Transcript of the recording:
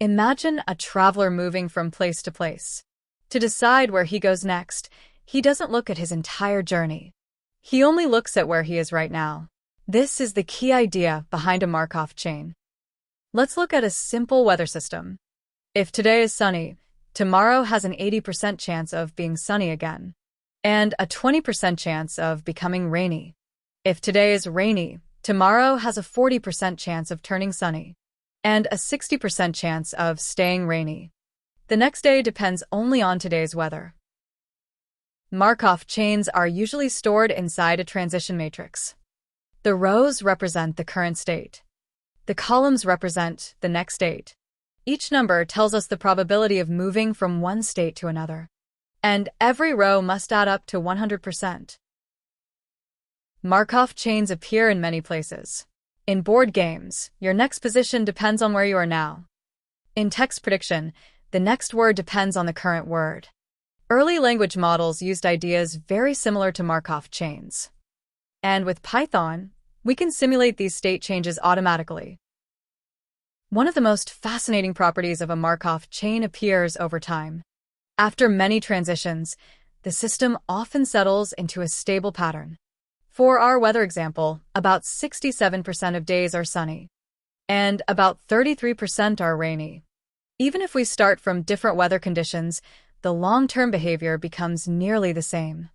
Imagine a traveler moving from place to place. To decide where he goes next, he doesn't look at his entire journey. He only looks at where he is right now. This is the key idea behind a Markov chain. Let's look at a simple weather system. If today is sunny, tomorrow has an 80% chance of being sunny again, and a 20% chance of becoming rainy. If today is rainy, tomorrow has a 40% chance of turning sunny, and a 60% chance of staying rainy. The next day depends only on today's weather. Markov chains are usually stored inside a transition matrix. The rows represent the current state. The columns represent the next state. Each number tells us the probability of moving from one state to another. And every row must add up to 100%. Markov chains appear in many places. In board games, your next position depends on where you are now. In text prediction, the next word depends on the current word. Early language models used ideas very similar to Markov chains. And with Python, we can simulate these state changes automatically. One of the most fascinating properties of a Markov chain appears over time. After many transitions, the system often settles into a stable pattern. For our weather example, about 67% of days are sunny, and about 33% are rainy. Even if we start from different weather conditions, the long-term behavior becomes nearly the same.